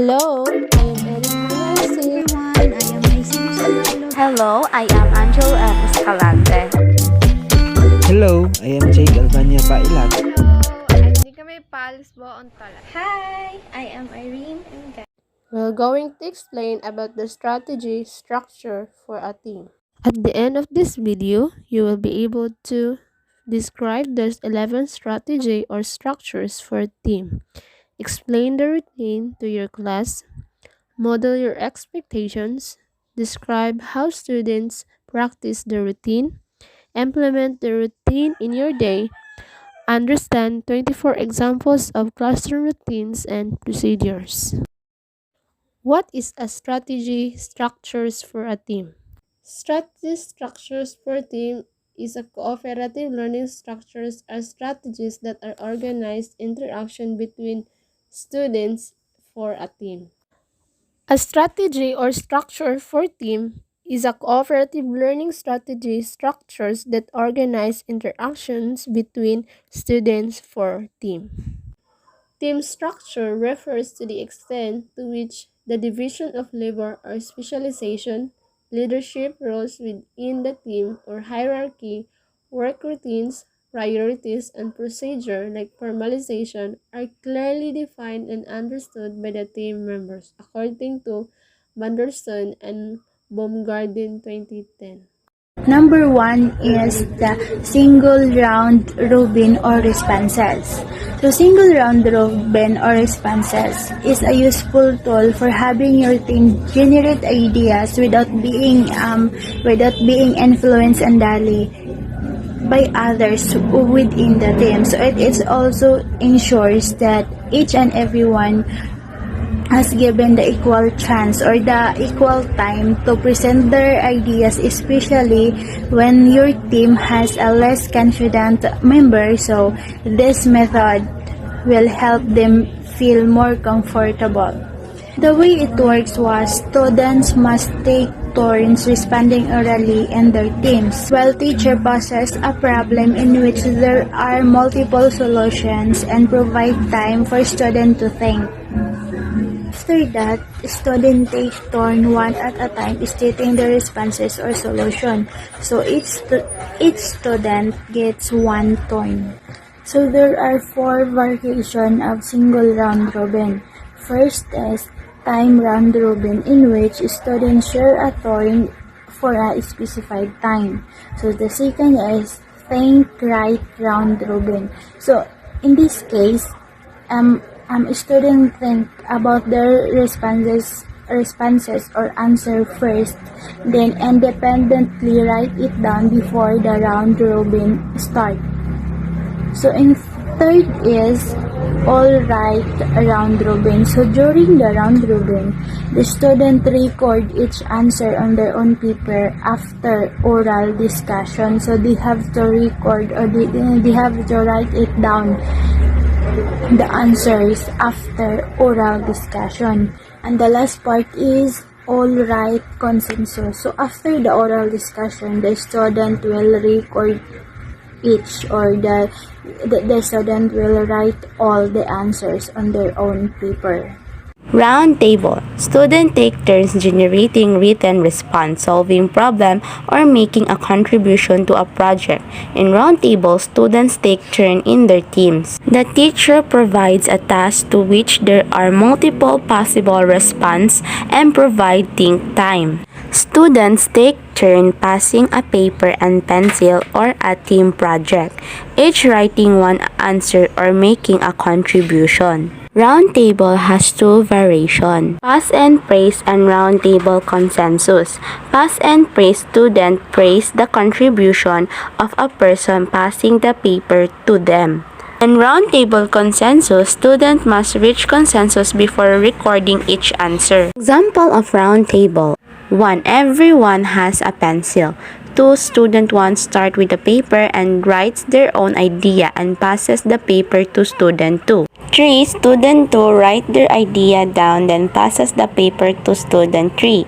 Hello, I am Eric Manasi. Everyone, I am Macy. Hello, I am Angel F. Escalante. Hello, I am Jake Albania Pailat. Hindi kami palis buong tala. Hi, I am Irene and We're going to explain about the strategy structure for a team. At the end of this video, you will be able to describe the 11 strategy or structures for a team. Explain the routine to your class, model your expectations, describe how students practice the routine, implement the routine in your day, understand 24 examples of classroom routines and procedures. What is a strategy structures for a team? Strategy structures for a team is a cooperative learning structures are strategies that are organized interaction between students for a team. A strategy or structure for team is a cooperative learning strategy structures that organize interactions between students for team. Team structure refers to the extent to which the division of labor or specialization, leadership roles within the team or hierarchy, work routines, priorities, and procedure like formalization are clearly defined and understood by the team members, according to Banderson and Baumgarten 2010. Number 1 is the single round robin or responses. So single round robin or responses is a useful tool for having your team generate ideas without being influenced unduly by others within the team. So it also ensures that each and everyone has given the equal chance or the equal time to present their ideas, especially when your team has a less confident member. So this method will help them feel more comfortable. The way it works was students must take turns responding orally in their teams, while teacher poses a problem in which there are multiple solutions and provide time for students to think. After that, students take turn one at a time stating the responses or solution. So each student gets one turn. So there are 4 variations of single round robin. First is time round robin, in which students share a turn for a specified time. So the second is think right round robin. So in this case, students think about their responses or answer first, then independently write it down before the round robin start. So in third is all right round robin. So during the round robin, the student record each answer on their own paper after oral discussion. So they have to record or they have to write it down, the answers after oral discussion. And the last part is all right consensus. So after the oral discussion, the student will record each, or the student will write all the answers on their own paper. Round table. Students take turns generating written response, solving problem, or making a contribution to a project. In round table, students take turn in their teams. The teacher provides a task to which there are multiple possible response and provide think time. Students take turn passing a paper and pencil or a team project, each writing one answer or making a contribution. Round table has 2 variations: pass and praise and round table consensus. Pass and praise, student praise the contribution of a person passing the paper to them. In round table consensus, student must reach consensus before recording each answer. Example of round table: 1. Everyone has a pencil. 2. Student 1 start with the paper and writes their own idea and passes the paper to student 2. 3. Student 2 write their idea down then passes the paper to student 3.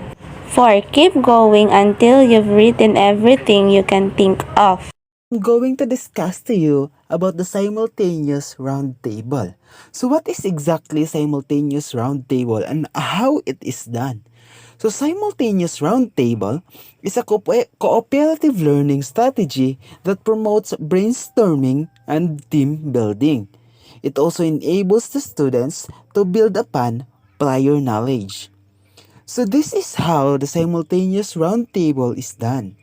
4. Keep going until you've written everything you can think of. I'm going to discuss to you about the simultaneous round table. So what is exactly simultaneous round table and how it is done? So simultaneous round table is a cooperative learning strategy that promotes brainstorming and team building. It also enables the students to build upon prior knowledge. So this is how the simultaneous round table is done.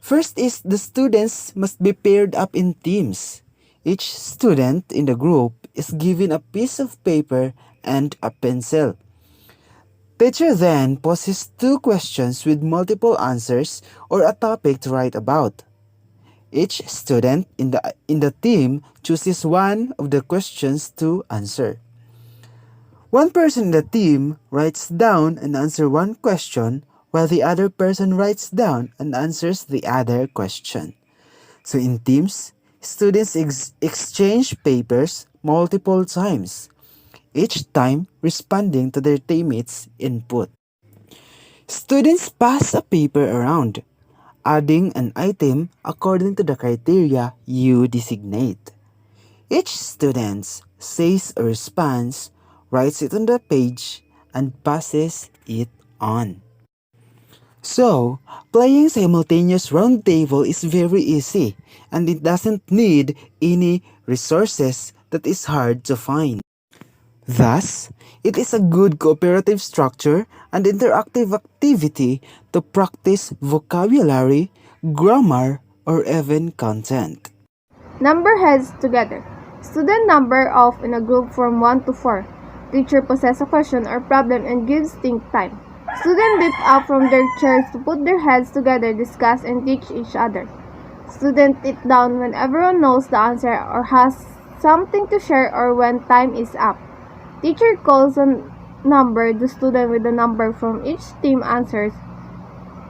First is the students must be paired up in teams. Each student in the group is given a piece of paper and a pencil. Teacher then poses two questions with multiple answers or a topic to write about. Each student in the team chooses one of the questions to answer. One person in the team writes down and answers one question while the other person writes down and answers the other question. So in teams, students exchange papers multiple times, each time responding to their teammates' input. Students pass a paper around, adding an item according to the criteria you designate. Each student says a response, writes it on the page, and passes it on. So, playing simultaneous round table is very easy and it doesn't need any resources that is hard to find. Thus, it is a good cooperative structure and interactive activity to practice vocabulary, grammar, or even content. Number heads together. Student number off in a group from 1 to 4. Teacher possesses a question or problem and gives think time. Students leap up from their chairs to put their heads together, discuss, and teach each other. Students sit down when everyone knows the answer or has something to share or when time is up. Teacher calls a number. The student with the number from each team answers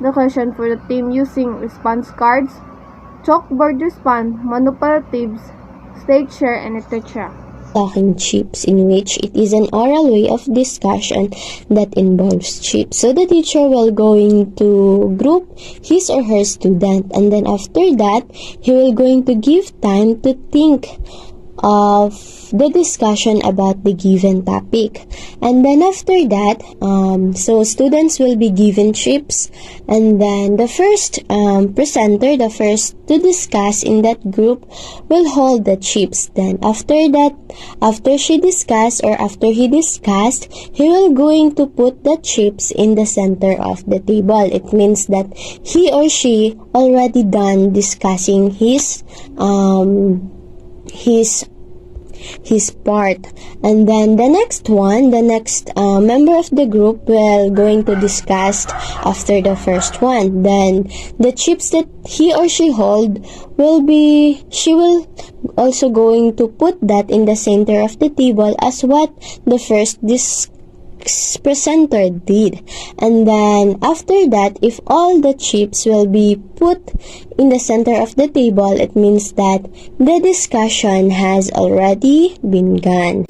the question for the team using response cards, chalkboard response, manipulatives, stage share, and etc. Talking chips, in which it is an oral way of discussion that involves chips. So the teacher will going to group his or her student, and then after that he will going to give time to think of the discussion about the given topic. And then after that, so students will be given chips, and then the first presenter, the first to discuss in that group, will hold the chips. Then after that, after she discussed or after he discussed, he will going to put the chips in the center of the table. It means that he or she already done discussing his part. And then the next member of the group will going to discuss after the first one. Then the chips that he or she hold she will also going to put that in the center of the table as what the first presenter did. And then after that, if all the chips will be put in the center of the table, it means that the discussion has already been gone.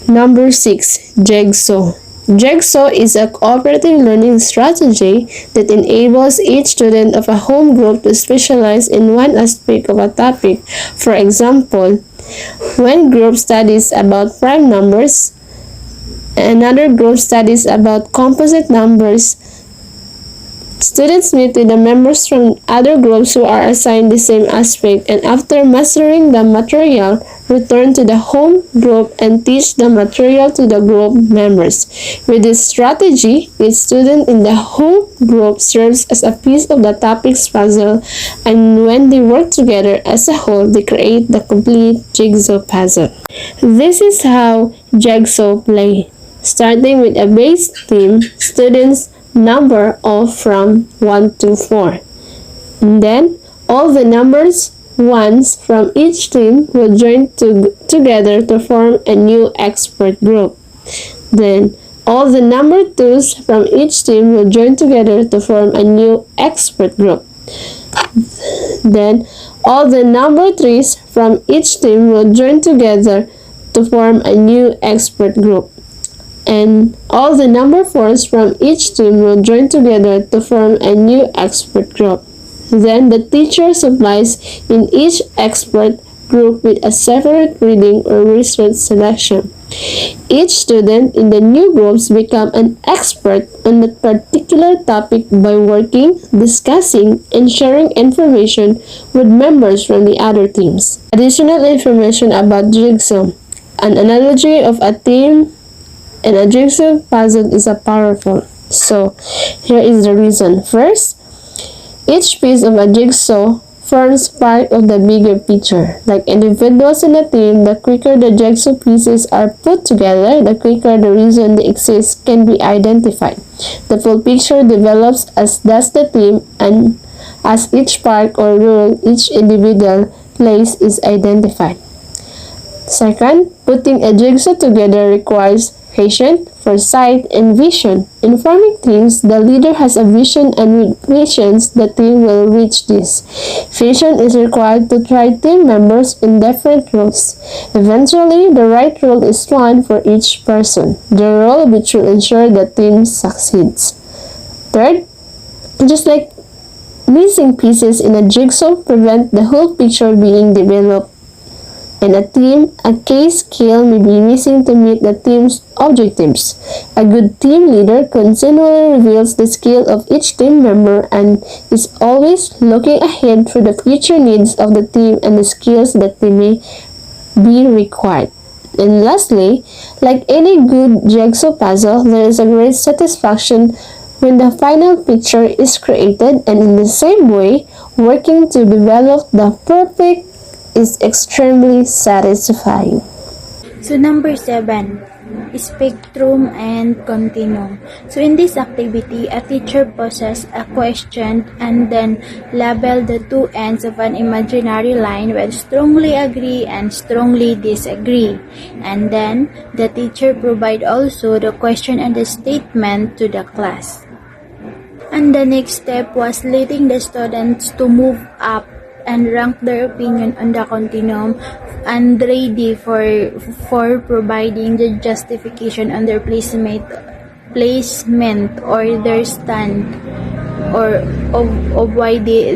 Number 6. Jigsaw. Jigsaw is a cooperative learning strategy that enables each student of a home group to specialize in one aspect of a topic. For example, when group studies about prime numbers, another group studies about composite numbers. Students meet with the members from other groups who are assigned the same aspect, and after mastering the material, return to the home group and teach the material to the group members. With this strategy, each student in the home group serves as a piece of the topic's puzzle, and when they work together as a whole, they create the complete jigsaw puzzle. This is how jigsaw play. Starting with a base team, students number off from 1 to 4. And then, all the numbers 1s from each team will join together to form a new expert group. Then, all the number 2s from each team will join together to form a new expert group. Then, all the number 3s from each team will join together to form a new expert group. And all the number 4s from each team will join together to form a new expert group. Then the teacher supplies in each expert group with a separate reading or research selection. Each student in the new groups become an expert on a particular topic by working, discussing, and sharing information with members from the other teams. Additional information about jigsaw. An analogy of a team and a jigsaw puzzle is a powerful. So, here is the reason. First, each piece of a jigsaw forms part of the bigger picture. Like individuals in a team, the quicker the jigsaw pieces are put together, the quicker the reason they exist can be identified. The full picture develops as does the team, and as each part or role each individual plays is identified. Second, putting a jigsaw together requires patience, foresight, and vision. In forming teams, the leader has a vision, and with patience, the team will reach this. Vision is required to try team members in different roles. Eventually, the right role is found for each person, the role which will ensure the team succeeds. Third, just like missing pieces in a jigsaw prevent the whole picture being developed. In a team, a key skill may be missing to meet the team's objectives. A good team leader continually reveals the skill of each team member and is always looking ahead for the future needs of the team and the skills that they may be required. And lastly, like any good jigsaw puzzle, there is a great satisfaction when the final picture is created, and in the same way, working to develop the perfect is extremely satisfying. So number 7, spectrum and continuum. So in this activity, a teacher poses a question and then label the two ends of an imaginary line with strongly agree and strongly disagree. And then the teacher provide also the question and the statement to the class. And the next step was letting the students to move up and rank their opinion on the continuum and ready for providing the justification on their placement or their stand or of why they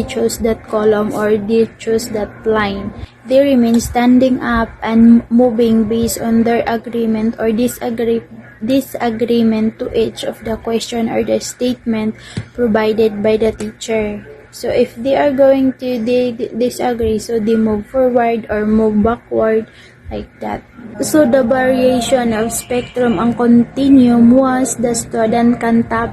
chose that column or they chose that line. They remain standing up and moving based on their agreement or disagreement to each of the question or the statement provided by the teacher. So if they are going to disagree, so they move forward or move backward like that. So the variation of spectrum and continuum was the student can tap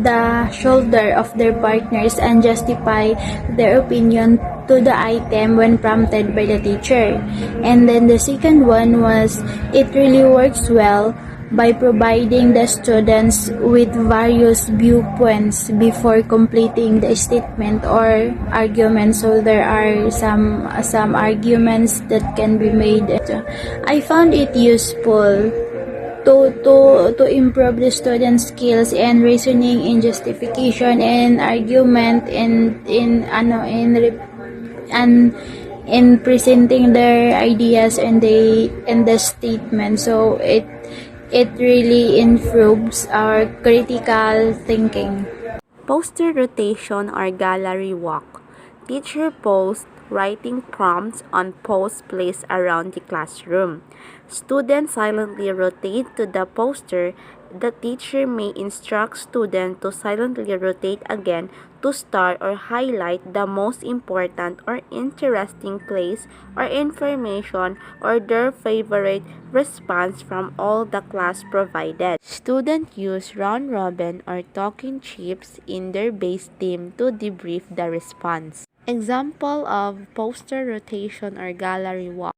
the shoulder of their partners and justify their opinion to the item when prompted by the teacher. And then the second one was it really works well by providing the students with various viewpoints before completing the statement or argument. So there are some arguments that can be made. I found it useful to improve the students' skills and reasoning in justification and argument and in presenting their ideas and the statement. So it really improves our critical thinking. Poster rotation or gallery walk. Teacher posts writing prompts on posts placed around the classroom. Students silently rotate to the poster. The teacher may instruct students to silently rotate again to star or highlight the most important or interesting place or information or their favorite response from all the class provided. Students use round robin or talking chips in their base team to debrief the response. Example of poster rotation or gallery walk.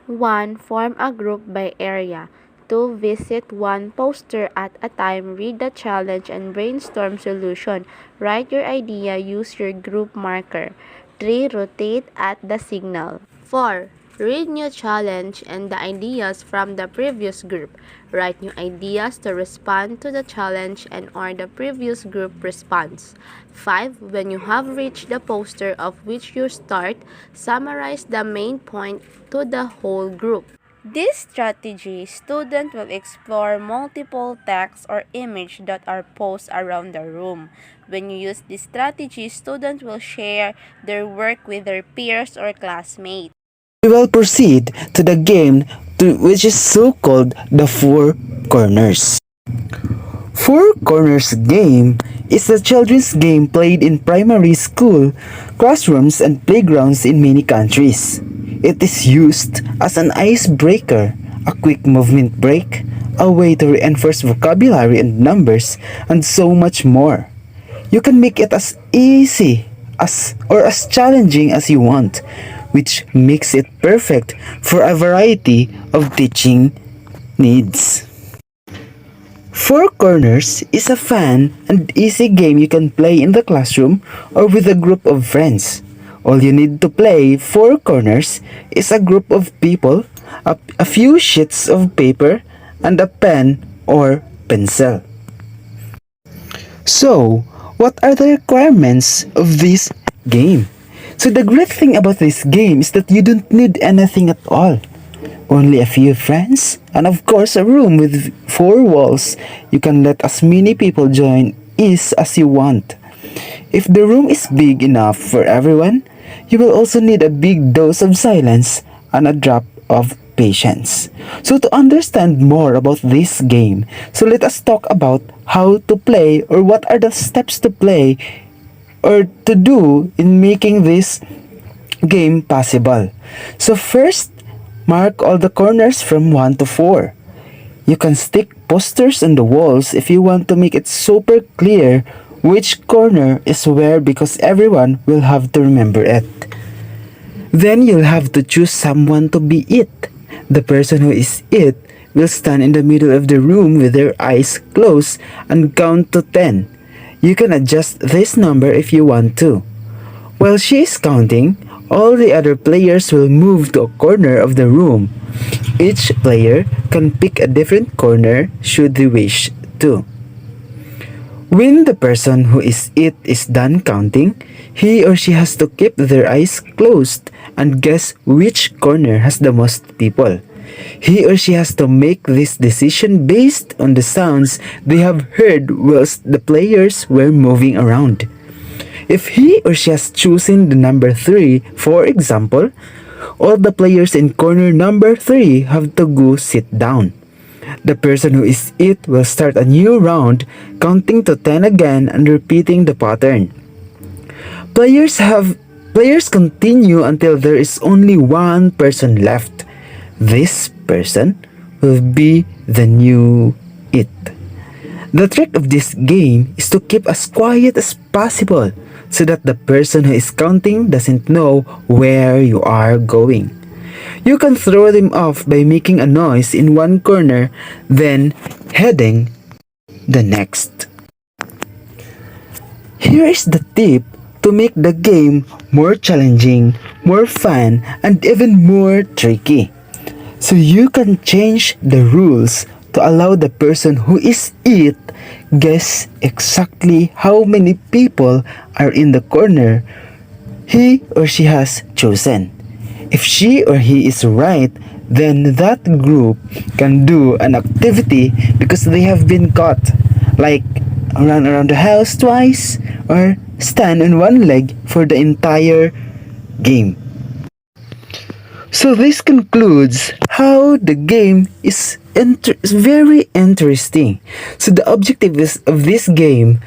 1. Form a group by area. 2. Visit one poster at a time, read the challenge and brainstorm solution. Write your idea, use your group marker. 3. Rotate at the signal. 4. Read new challenge and the ideas from the previous group. Write new ideas to respond to the challenge and or the previous group response. 5. When you have reached the poster of which you start, summarize the main point to the whole group. This strategy, students will explore multiple texts or images that are posted around the room. When you use this strategy, students will share their work with their peers or classmates. We will proceed to the game which is so-called the Four Corners. Four Corners game is a children's game played in primary school, classrooms, and playgrounds in many countries. It is used as an icebreaker, a quick movement break, a way to reinforce vocabulary and numbers, and so much more. You can make it as easy as challenging as you want, which makes it perfect for a variety of teaching needs. Four Corners is a fun and easy game you can play in the classroom or with a group of friends. All you need to play Four Corners is a group of people, a few sheets of paper, and a pen or pencil. So, what are the requirements of this game? So the great thing about this game is that you don't need anything at all. Only a few friends, and of course a room with four walls. You can let as many people join as you want. If the room is big enough for everyone, you will also need a big dose of silence and a drop of patience. So to understand more about this game, so let us talk about how to play or what are the steps to play or to do in making this game possible. So first, mark all the corners from 1 to 4. You can stick posters on the walls if you want to make it super clear which corner is where because everyone will have to remember it. Then you'll have to choose someone to be it. The person who is it will stand in the middle of the room with their eyes closed and count to 10. You can adjust this number if you want to. While she is counting, all the other players will move to a corner of the room. Each player can pick a different corner should they wish to. When the person who is it is done counting, he or she has to keep their eyes closed and guess which corner has the most people. He or she has to make this decision based on the sounds they have heard whilst the players were moving around. If he or she has chosen the number 3, for example, all the players in corner number 3 have to go sit down. The person who is it will start a new round, counting to 10 again and repeating the pattern. Players continue until there is only one person left. This person will be the new it. The trick of this game is to keep as quiet as possible so that the person who is counting doesn't know where you are going. You can throw them off by making a noise in one corner, then heading the next. Here is the tip to make the game more challenging, more fun, and even more tricky. So you can change the rules to allow the person who is it guess exactly how many people are in the corner he or she has chosen. If she or he is right, then that group can do an activity because they have been caught, like run around the house twice or stand on one leg for the entire game. So this concludes how the game is very interesting. So the objective of this game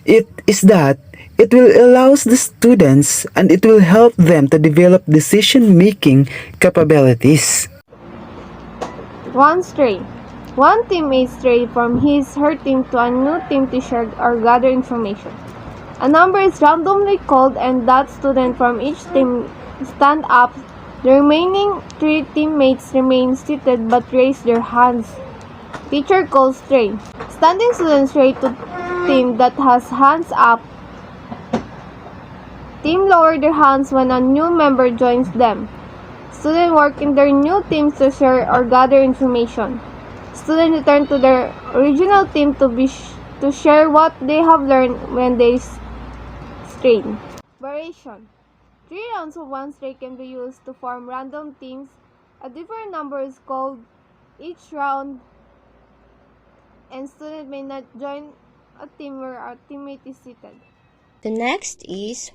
is that it will allow the students and it will help them to develop decision-making capabilities. One stray. One teammate strayed from her team to a new team to share or gather information. A number is randomly called and that student from each team stand up. The remaining 3 teammates remain seated but raise their hands. Teacher calls stray. Standing students stray to team that has hands up. Team lower their hands when a new member joins them. Students work in their new teams to share or gather information. Students return to their original team to share what they have learned when they strayed. Variation. 3 rounds of one stray can be used to form random teams. A different number is called each round, and student may not join a team where a teammate is seated. The next is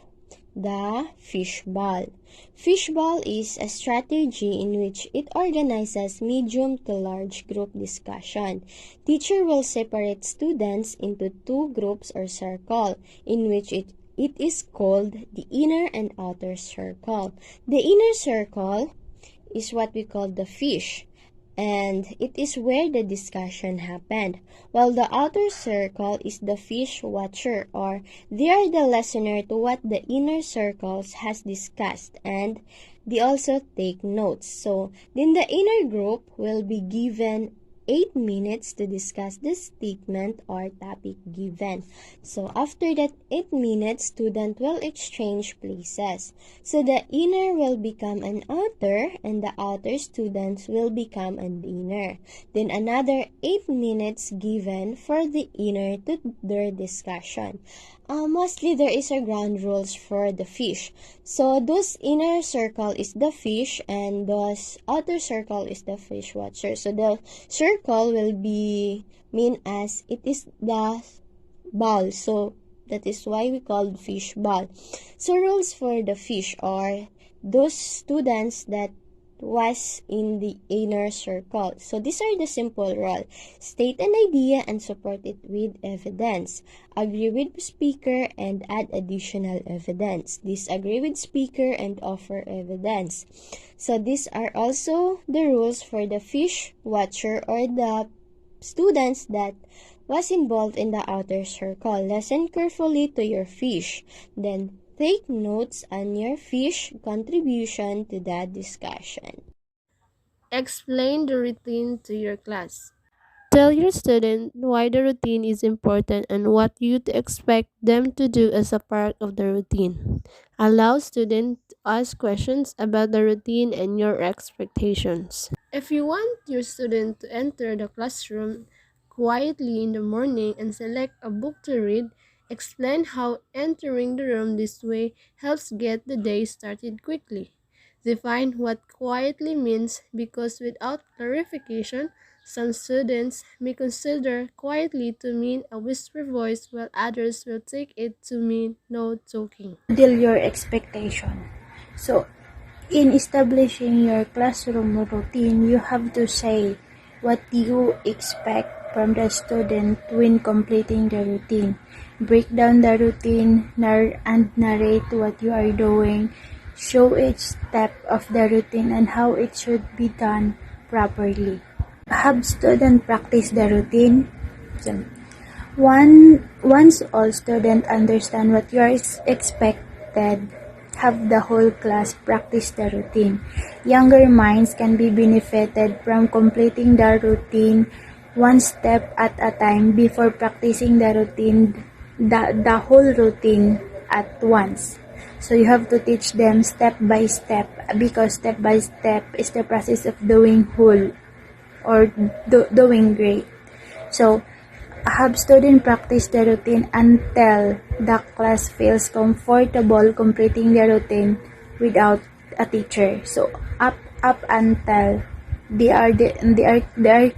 the fishbowl. Fishbowl is a strategy in which it organizes medium to large group discussion. Teacher will separate students into two groups or circle in which it is called the inner and outer circle. The inner circle is what we call the fish, and it is where the discussion happened, while the outer circle is the fish watcher, or they are the listener to what the inner circles has discussed, and they also take notes. So then the inner group will be given 8 minutes to discuss the statement or topic given. So after that 8 minutes, student will exchange places. So the inner will become an outer and the outer students will become an inner. Then another 8 minutes given for the inner to their discussion. Mostly there is a ground rules for the fish. So those inner circle is the fish and those outer circle is the fish watcher. So the circle will be mean as it is the ball. So that is why we call fish ball. So rules for the fish are those students that was in the inner circle. So these are the simple rule. State an idea and support it with evidence. Agree with speaker and add additional evidence. Disagree with speaker and offer evidence. So these are also the rules for the fish watcher or the students that was involved in the outer circle. Listen carefully to your fish. Then take notes on your fish contribution to that discussion. Explain the routine to your class. Tell your student why the routine is important and what you expect them to do as a part of the routine. Allow students to ask questions about the routine and your expectations. If you want your student to enter the classroom quietly in the morning and select a book to read, explain how entering the room this way helps get the day started quickly. Define what quietly means because without clarification, some students may consider quietly to mean a whisper voice while others will take it to mean no talking. Deal your expectation. So, in establishing your classroom routine, you have to say what you expect from the student when completing the routine. Break down the routine and narrate what you are doing. Show each step of the routine and how it should be done properly. Have students practice the routine. So, once all students understand what you are expected, have the whole class practice the routine. Younger minds can be benefited from completing the routine one step at a time before practicing the whole routine at once. So you have to teach them step by step because step by step is the process of doing whole or doing great. So have students practice the routine until the class feels comfortable completing the routine without a teacher. So up until they are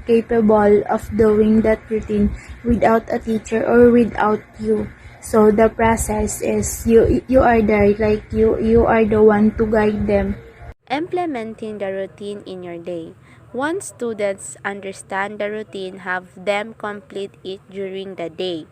capable of doing that routine without a teacher or without you. So the process is you are there, like you are the one to guide them. Implementing the routine in your day. Once students understand the routine, have them complete it during the day.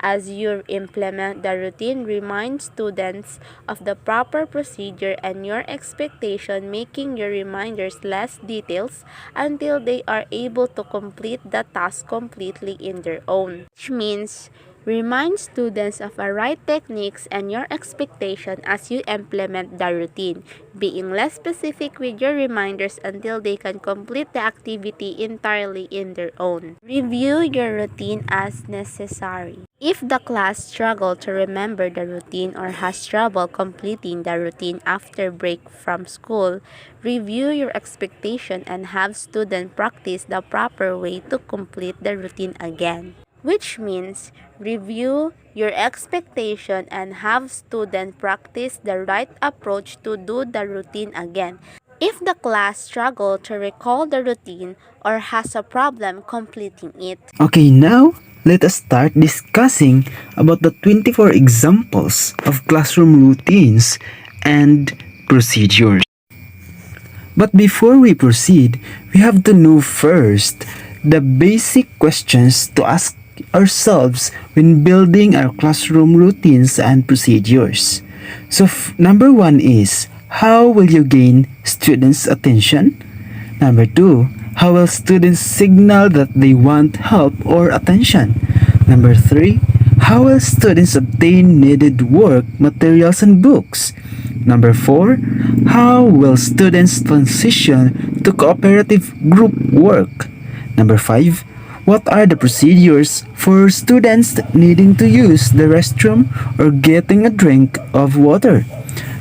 As you implement the routine, remind students of the proper procedure and your expectation, making your reminders less details until they are able to complete the task completely in their own. Which means remind students of the right techniques and your expectation as you implement the routine, being less specific with your reminders until they can complete the activity entirely in their own. Review your routine as necessary. If the class struggle to remember the routine or has trouble completing the routine after break from school, review your expectation and have students practice the proper way to complete the routine again. Which means review your expectation and have students practice the right approach to do the routine again. If the class struggles to recall the routine or has a problem completing it. Okay, now let us start discussing about the 24 examples of classroom routines and procedures. But before we proceed, we have to know first the basic questions to ask ourselves when building our classroom routines and procedures. So, number one is, how will you gain students' attention? Number two, how will students signal that they want help or attention? Number three, how will students obtain needed work, materials, and books? Number four, how will students transition to cooperative group work? Number five, what are the procedures for students needing to use the restroom or getting a drink of water?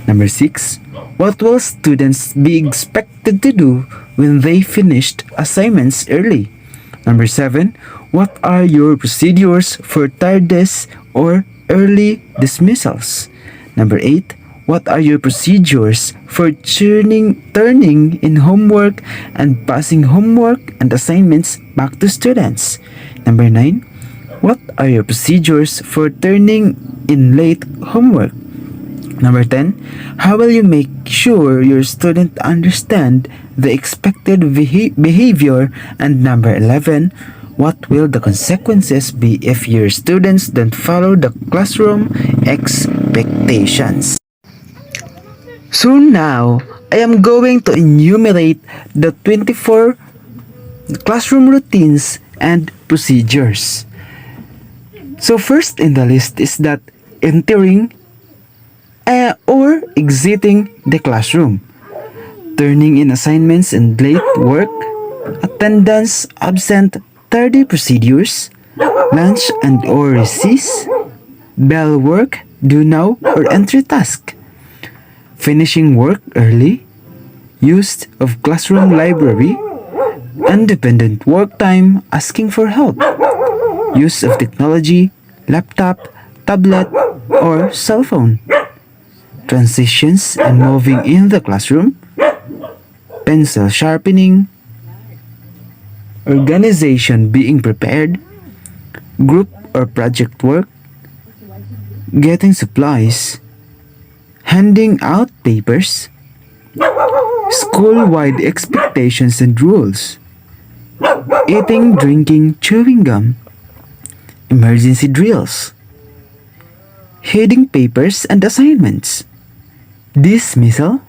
Number six, what will students be expected to do when they finished assignments early? Number seven, what are your procedures for tiredness or early dismissals? Number eight, what are your procedures for turning in homework and passing homework and assignments back to students? Number nine, what are your procedures for turning in late homework? Number 10, how will you make sure your student understand the expected behavior? And number 11, what will the consequences be if your students don't follow the classroom expectations? So now, I am going to enumerate the 24 classroom routines and procedures. So first in the list is that entering or exiting the classroom, turning in assignments and late work, attendance absent 30 procedures, lunch and or recess, bell work, do now or entry task, finishing work early, use of classroom library, independent work time, asking for help, use of technology, laptop, tablet, or cell phone, transitions and moving in the classroom, pencil sharpening, organization being prepared, group or project work, getting supplies, handing out papers, school-wide expectations and rules, eating, drinking, chewing gum, emergency drills, heading papers and assignments, dismissal,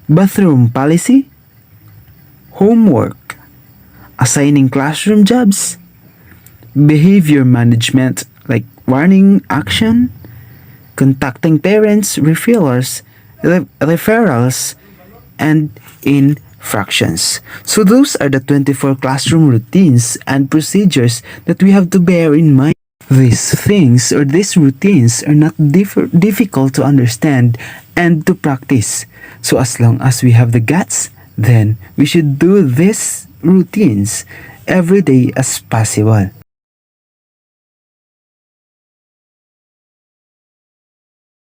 bathroom policy, homework, assigning classroom jobs, behavior management like warning action, contacting parents, referrals, and infractions. So those are the 24 classroom routines and procedures that we have to bear in mind. These things or these routines are not difficult to understand and to practice. So as long as we have the guts, then we should do these routines every day as possible.